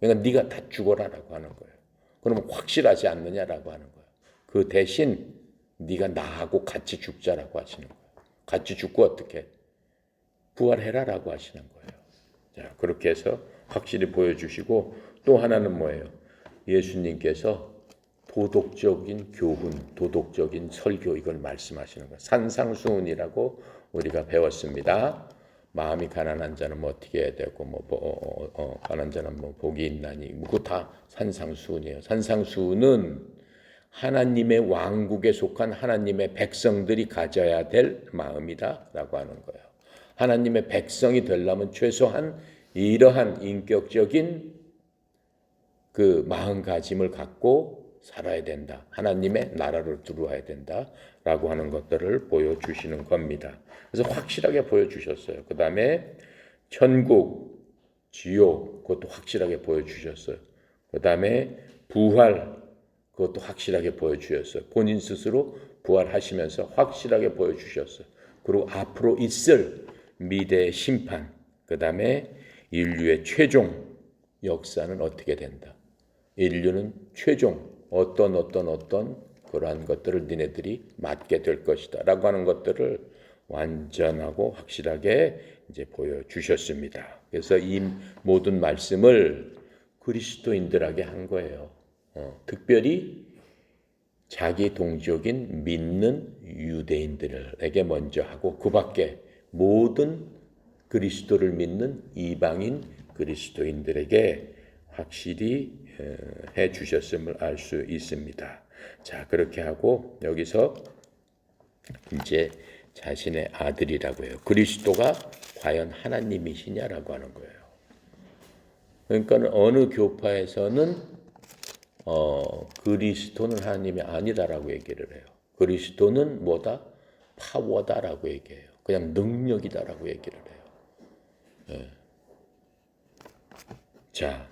그러니까 네가 다 죽어라 라고 하는 거예요. 그러면 확실하지 않느냐라고 하는 거예요. 그 대신 네가 나하고 같이 죽자라고 하시는 거예요. 같이 죽고 어떻게? 부활해라라고 하시는 거예요. 자, 그렇게 해서 확실히 보여주시고 또 하나는 뭐예요? 예수님께서 도덕적인 교훈, 도덕적인 설교 이걸 말씀하시는 거예요. 산상수훈이라고 우리가 배웠습니다. 마음이 가난한 자는 뭐 어떻게 해야 되고 가난한 자는 뭐 복이 있나니 그거 다 산상수훈이에요. 산상수훈은 하나님의 왕국에 속한 하나님의 백성들이 가져야 될 마음이다라고 하는 거예요. 하나님의 백성이 되려면 최소한 이러한 인격적인 그 마음가짐을 갖고 살아야 된다. 하나님의 나라를 들어와야 된다라고 하는 것들을 보여주시는 겁니다. 그래서 확실하게 보여주셨어요. 그 다음에 천국, 지옥 그것도 확실하게 보여주셨어요. 그 다음에 부활 그것도 확실하게 보여주셨어요. 본인 스스로 부활하시면서 확실하게 보여주셨어요. 그리고 앞으로 있을 미래의 심판, 그 다음에 인류의 최종 역사는 어떻게 된다. 인류는 최종 어떤 그러한 것들을 니네들이 맡게 될 것이다 라고 하는 것들을 완전하고 확실하게 이제 보여주셨습니다. 그래서 이 모든 말씀을 그리스도인들에게 한 거예요. 특별히 자기 동족인 믿는 유대인들에게 먼저 하고 그 밖에 모든 그리스도를 믿는 이방인 그리스도인들에게 확실히 해 주셨음을 알 수 있습니다. 자, 그렇게 하고 여기서 이제 자신의 아들이라고 해요. 그리스도가 과연 하나님이시냐라고 하는 거예요. 그러니까 어느 교파에서는 그리스도는 하나님이 아니다라고 얘기를 해요. 그리스도는 뭐다? 파워다라고 얘기해요. 그냥 능력이다라고 얘기를 해요. 네. 자,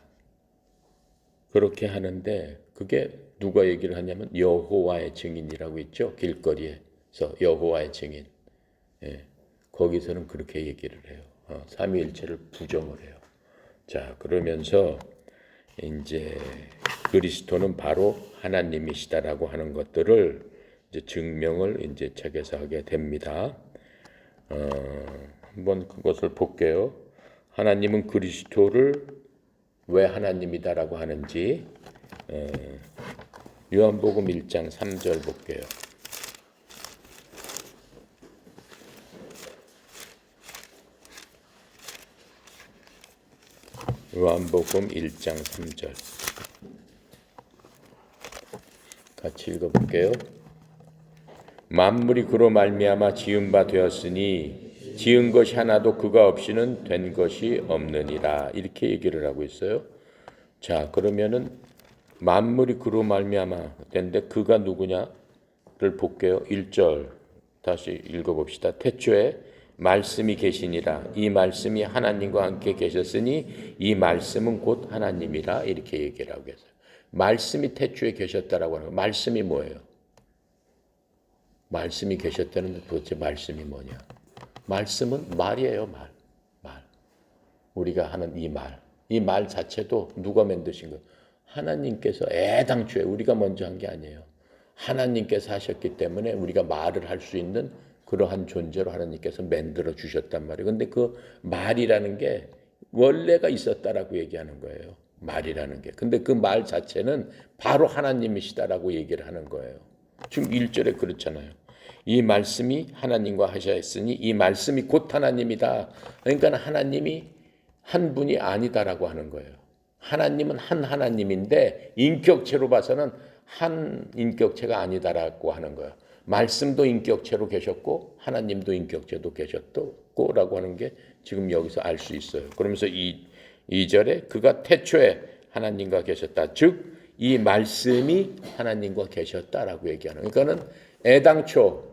그렇게 하는데 그게 누가 얘기를 하냐면 여호와의 증인이라고 있죠. 길거리에서 여호와의 증인. 예, 거기서는 그렇게 얘기를 해요. 삼위일체를 부정을 해요. 자, 그러면서 이제 그리스도는 바로 하나님이시다라고 하는 것들을 이제 증명을 이제 책에서 하게 됩니다. 한번 그것을 볼게요. 하나님은 그리스도를 왜 하나님이다라고 하는지 요한복음 1장 3절 볼게요. 요한복음 1장 3절 같이 읽어볼게요. 만물이 그로 말미암아 지은 바 되었으니 지은 것이 하나도 그가 없이는 된 것이 없느니라 이렇게 얘기를 하고 있어요. 자, 그러면은 만물이 그로 말미암아 된데 그가 누구냐를 볼게요. 1절 다시 읽어봅시다. 태초에 말씀이 계시니라. 이 말씀이 하나님과 함께 계셨으니 이 말씀은 곧 하나님이라 이렇게 얘기를 하고 계세요. 말씀이 태초에 계셨다라고 하는 거. 말씀이 뭐예요? 말씀이 계셨다는 도대체 말씀이 뭐냐? 말씀은 말이에요. 말. 우리가 하는 이 말. 이 말 자체도 누가 만드신 거예요? 하나님께서 애당초에 우리가 먼저 한 게 아니에요. 하나님께서 하셨기 때문에 우리가 말을 할 수 있는 그러한 존재로 하나님께서 만들어 주셨단 말이에요. 근데 그 말이라는 게 원래가 있었다라고 얘기하는 거예요. 말이라는 게. 근데 그 말 자체는 바로 하나님이시다라고 얘기를 하는 거예요. 지금 1절에 그렇잖아요. 이 말씀이 하나님과 하셨으니 이 말씀이 곧 하나님이다. 그러니까 하나님이 한 분이 아니다라고 하는 거예요. 하나님은 한 하나님인데 인격체로 봐서는 한 인격체가 아니다라고 하는 거예요. 말씀도 인격체로 계셨고 하나님도 인격체도 계셨고라고 하는 게 지금 여기서 알 수 있어요. 그러면서 2절에 그가 태초에 하나님과 계셨다. 즉 이 말씀이 하나님과 계셨다라고 얘기하는. 그러니까는 애당초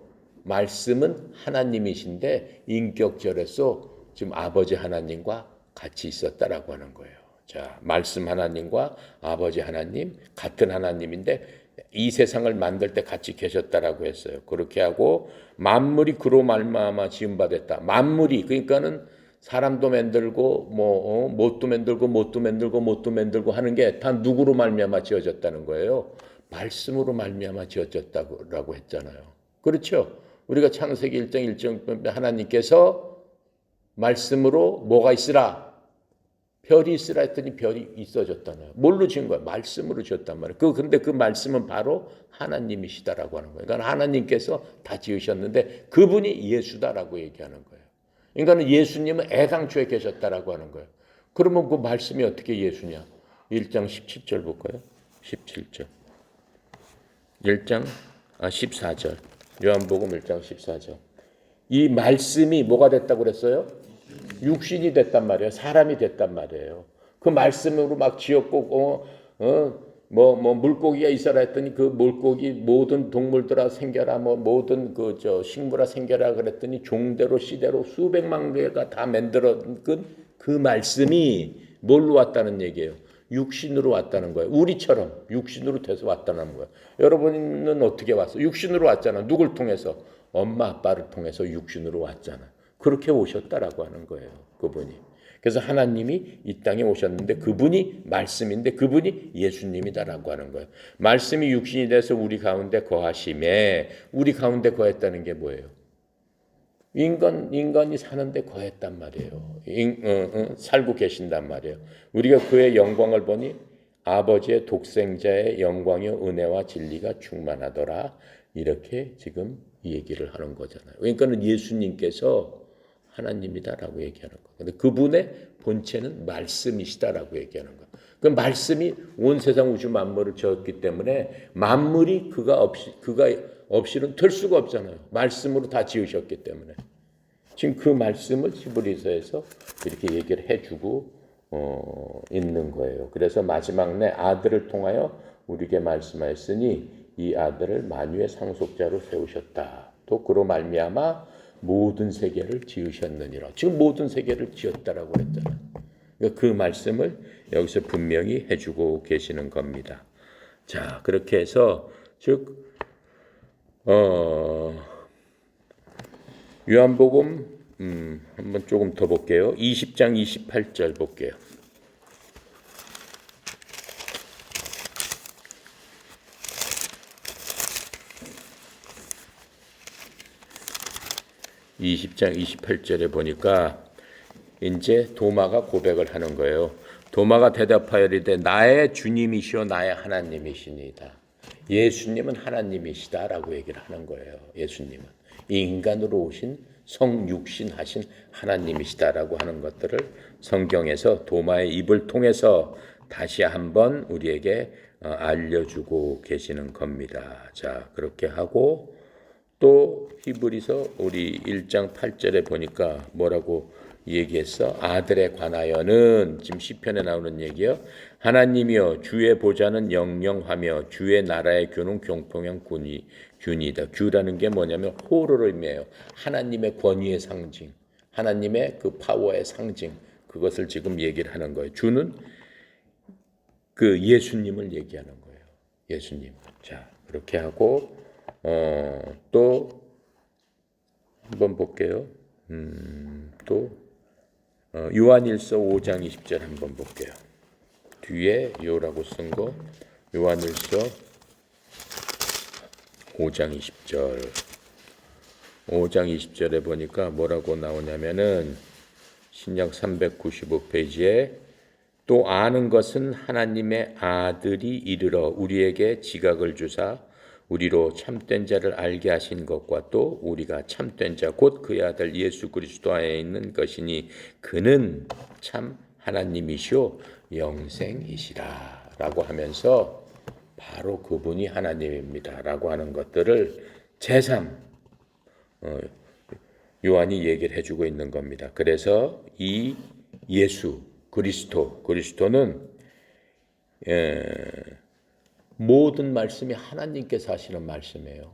말씀은 하나님이신데 인격절에서 지금 아버지 하나님과 같이 있었다라고 하는 거예요. 자, 말씀 하나님과 아버지 하나님 같은 하나님인데 이 세상을 만들 때 같이 계셨다라고 했어요. 그렇게 하고 만물이 그로 말미암아 지음 받았다. 만물이 그러니까는 사람도 만들고 못도 만들고 하는 게 다 누구로 말미암아 지어졌다는 거예요. 말씀으로 말미암아 지어졌다고 했잖아요. 그렇죠? 우리가 창세기 1장 1절 하나님께서 말씀으로 뭐가 있으라? 별이 있으라 했더니 별이 있어졌잖아요. 뭘로 지은 거야? 말씀으로 지었단 말이에요. 근데 그 말씀은 바로 하나님이시다라고 하는 거예요. 그러니까 하나님께서 다 지으셨는데 그분이 예수다라고 얘기하는 거예요. 그러니까 예수님은 애당초에 계셨다라고 하는 거예요. 그러면 그 말씀이 어떻게 예수냐? 1장 17절 볼까요? 17절. 14절. 요한복음 1장 14절. 이 말씀이 뭐가 됐다고 그랬어요? 육신이 됐단 말이에요. 사람이 됐단 말이에요. 그 말씀으로 막 지었고 물고기가 있어라 했더니 그 물고기 모든 동물들아 생겨라 모든 식물아 생겨라 그랬더니 종대로 시대로 수백만 개가 다 만들어진 그 말씀이 뭘로 왔다는 얘기예요. 육신으로 왔다는 거예요. 우리처럼 육신으로 돼서 왔다는 거예요. 여러분은 어떻게 왔어요? 육신으로 왔잖아. 누굴 통해서? 엄마 아빠를 통해서 육신으로 왔잖아. 그렇게 오셨다라고 하는 거예요. 그분이. 그래서 하나님이 이 땅에 오셨는데 그분이 말씀인데 그분이 예수님이다라고 하는 거예요. 말씀이 육신이 돼서 우리 가운데 거하심에 우리 가운데 거했다는 게 뭐예요? 인간이 사는데 거했단 말이에요. 살고 계신단 말이에요. 우리가 그의 영광을 보니 아버지의 독생자의 영광이요 은혜와 진리가 충만하더라. 이렇게 지금 이 얘기를 하는 거잖아요. 그러니까는 예수님께서 하나님이다라고 얘기하는 거예요. 근데 그분의 본체는 말씀이시다라고 얘기하는 거예요. 그 말씀이 온 세상 우주 만물을 지었기 때문에 만물이 그가 없이는 될 수가 없잖아요. 말씀으로 다 지으셨기 때문에. 지금 그 말씀을 히브리서에서 이렇게 얘기를 해주고 있는 거예요. 그래서 마지막 내 아들을 통하여 우리에게 말씀하였으니 이 아들을 만유의 상속자로 세우셨다. 또 그로 말미암아 모든 세계를 지으셨느니라. 지금 모든 세계를 지었다라고 그랬잖아요. 그 말씀을 여기서 분명히 해주고 계시는 겁니다. 자, 그렇게 해서 즉 요한복음 한번 조금 더 볼게요. 20장 28절 볼게요. (20장 28절에) 보니까 이제 도마가 고백을 하는 거예요. 도마가 대답하여 이르되 나의 주님이시오 나의 하나님이시니이다. 예수님은 하나님이시다라고 얘기를 하는 거예요. 예수님은 인간으로 오신 성육신하신 하나님이시다라고 하는 것들을 성경에서 도마의 입을 통해서 다시 한번 우리에게 알려주고 계시는 겁니다. 자, 그렇게 하고 또 히브리서 우리 1장 8절에 보니까 뭐라고 얘기했어? 아들에 관하여는 지금 시편에 나오는 얘기요. 하나님이여 주의 보좌는 영영하며 주의 나라의 교는 경통한 균이다. 규라는 게 뭐냐면 호로로 의미해요. 하나님의 권위의 상징, 하나님의 그 파워의 상징, 그것을 지금 얘기를 하는 거예요. 주는 그 예수님을 얘기하는 거예요. 예수님. 자, 그렇게 하고 또 한번 볼게요. 또 요한일서 5장 20절 한번 볼게요. 뒤에 요라고 쓴 거 요한일서 5장 20절 5장 20절에 보니까 뭐라고 나오냐면은 신약 395페이지에 또 아는 것은 하나님의 아들이 이르러 우리에게 지각을 주사 우리로 참된 자를 알게 하신 것과 또 우리가 참된 자 곧 그의 아들 예수 그리스도 안에 있는 것이니 그는 참 하나님이시오 영생이시라 라고 하면서 바로 그분이 하나님입니다 라고 하는 것들을 제3 요한이 얘기를 해주고 있는 겁니다. 그래서 이 예수 그리스도는 모든 말씀이 하나님께서 하시는 말씀이에요.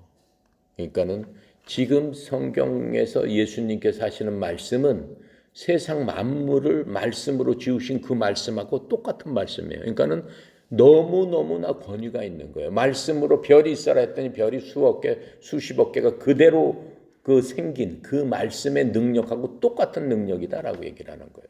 그러니까는 지금 성경에서 예수님께서 하시는 말씀은 세상 만물을 말씀으로 지으신 그 말씀하고 똑같은 말씀이에요. 그러니까는 너무너무나 권위가 있는 거예요. 말씀으로 별이 있어라 했더니 별이 수억 개, 수십억 개가 그대로 그 생긴 그 말씀의 능력하고 똑같은 능력이다라고 얘기를 하는 거예요.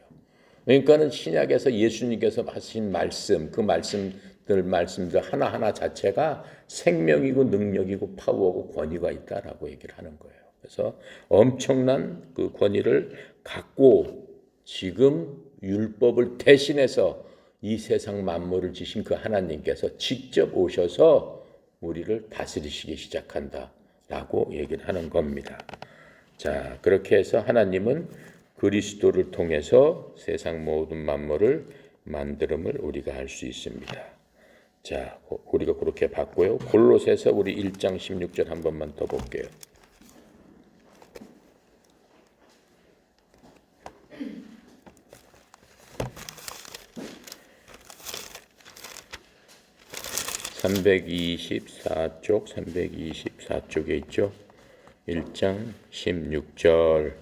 그러니까는 신약에서 예수님께서 하신 말씀, 그 말씀들 하나하나 자체가 생명이고 능력이고 파워고 권위가 있다라고 얘기를 하는 거예요. 그래서 엄청난 그 권위를 갖고 지금 율법을 대신해서 이 세상 만물을 지신 그 하나님께서 직접 오셔서 우리를 다스리시기 시작한다라고 얘기를 하는 겁니다. 자, 그렇게 해서 하나님은 그리스도를 통해서 세상 모든 만물을 만듦을 우리가 알 수 있습니다. 자, 우리가 그렇게 봤고요. 골로새서 우리 1장 16절 한 번만 더 볼게요. (324쪽에) 있죠. 1장 16절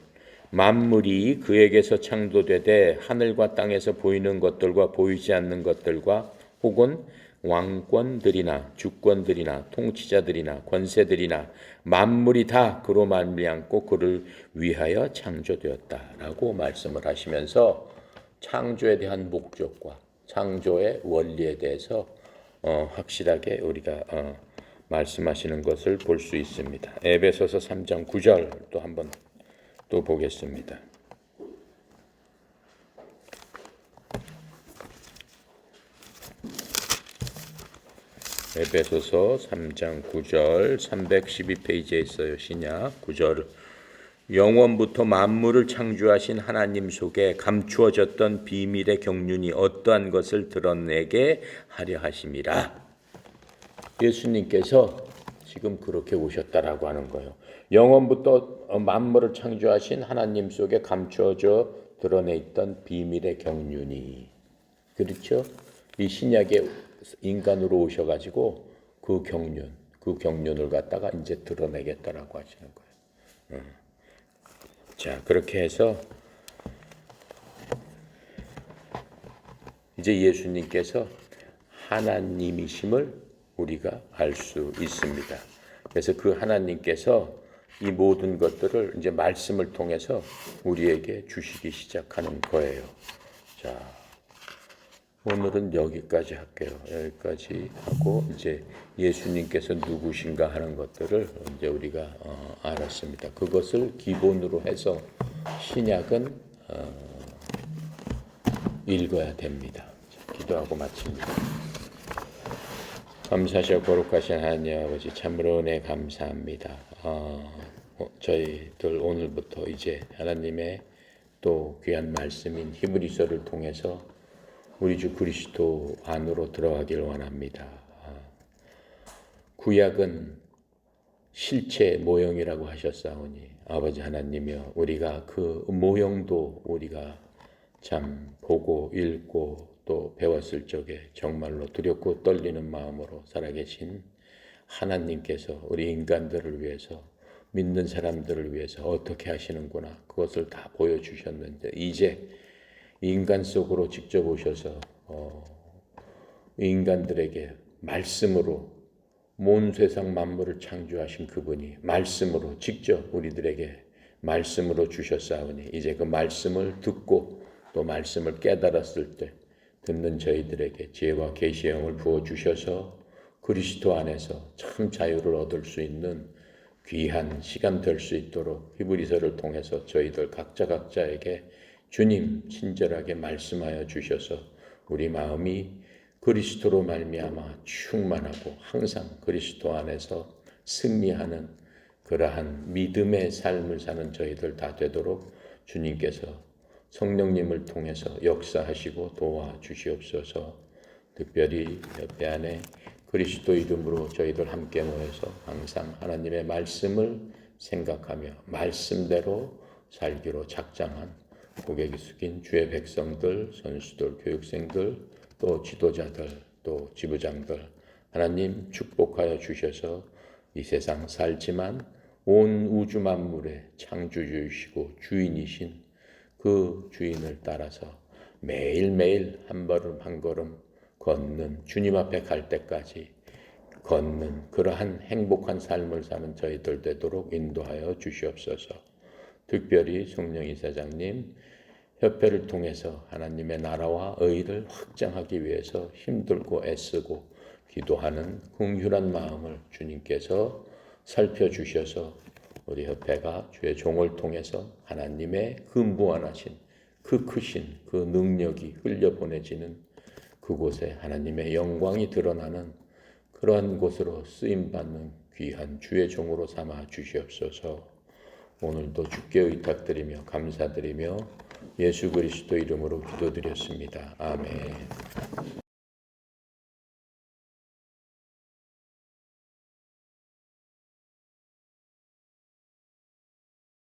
만물이 그에게서 창조되되 하늘과 땅에서 보이는 것들과 보이지 않는 것들과 혹은 왕권들이나 주권들이나 통치자들이나 권세들이나 만물이 다 그로 말미암고 그를 위하여 창조되었다라고 말씀을 하시면서 창조에 대한 목적과 창조의 원리에 대해서 확실하게 우리가 말씀하시는 것을 볼 수 있습니다. 에베소서 3장 9절 또 한번 또 보겠습니다. 에베소서 3장 9절 312페이지에 있어요. 신약 9절 영원부터 만물을 창조하신 하나님 속에 감추어졌던 비밀의 경륜이 어떠한 것을 드러내게 하려 하심이라. 예수님께서 지금 그렇게 오셨다라고 하는 거예요. 영원부터 만물을 창조하신 하나님 속에 감추어져 드러내 있던 비밀의 경륜이, 그렇죠? 이 신약에 인간으로 오셔가지고 그 경륜을 갖다가 이제 드러내겠다라고 하시는 거예요. 자, 그렇게 해서 이제 예수님께서 하나님이심을 우리가 알 수 있습니다. 그래서 그 하나님께서 이 모든 것들을 이제 말씀을 통해서 우리에게 주시기 시작하는 거예요. 자, 오늘은 여기까지 할게요. 여기까지 하고 이제 예수님께서 누구신가 하는 것들을 이제 우리가 알았습니다. 그것을 기본으로 해서 신약은 읽어야 됩니다. 자, 기도하고 마칩니다. 감사하시고 거룩하신 하나님 아버지, 참으로 은혜 감사합니다. 저희들 오늘부터 이제 하나님의 또 귀한 말씀인 히브리서를 통해서 우리 주 그리스도 안으로 들어가길 원합니다. 구약은 실체 모형이라고 하셨사오니 아버지 하나님이여, 우리가 그 모형도 우리가 참 보고 읽고 또 배웠을 적에 정말로 두렵고 떨리는 마음으로 살아계신 하나님께서 우리 인간들을 위해서, 믿는 사람들을 위해서 어떻게 하시는구나, 그것을 다 보여주셨는데 이제 인간 속으로 직접 오셔서 인간들에게 말씀으로 온 세상 만물을 창조하신 그분이 말씀으로 직접 우리들에게 말씀으로 주셨사오니 이제 그 말씀을 듣고 또 말씀을 깨달았을 때 듣는 저희들에게 지혜와 계시의 영을 부어주셔서 그리스도 안에서 참 자유를 얻을 수 있는 귀한 시간 될 수 있도록 히브리서를 통해서 저희들 각자에게 주님 친절하게 말씀하여 주셔서 우리 마음이 그리스도로 말미암아 충만하고 항상 그리스도 안에서 승리하는 그러한 믿음의 삶을 사는 저희들 다 되도록 주님께서 성령님을 통해서 역사하시고 도와주시옵소서. 특별히 협회 안에 그리스도 이름으로 저희들 함께 모여서 항상 하나님의 말씀을 생각하며 말씀대로 살기로 작정한 고개 숙인 주의 백성들, 선수들, 교육생들, 또 지도자들, 또 지부장들 하나님 축복하여 주셔서 이 세상 살지만 온 우주 만물의 창조주이시고 주인이신 그 주인을 따라서 매일매일 한 걸음 한 걸음 걷는 주님 앞에 갈 때까지 걷는 그러한 행복한 삶을 사는 저희들 되도록 인도하여 주시옵소서. 특별히 송영 이사장님 협회를 통해서 하나님의 나라와 의를 확장하기 위해서 힘들고 애쓰고 기도하는 긍휼한 마음을 주님께서 살펴주셔서 우리 협회가 주의 종을 통해서 하나님의 그 무한하신 그 크신 그 능력이 흘려보내지는 그곳에 하나님의 영광이 드러나는 그러한 곳으로 쓰임받는 귀한 주의 종으로 삼아 주시옵소서. 오늘도 주께 의탁드리며 감사드리며 예수 그리스도 이름으로 기도드렸습니다. 아멘.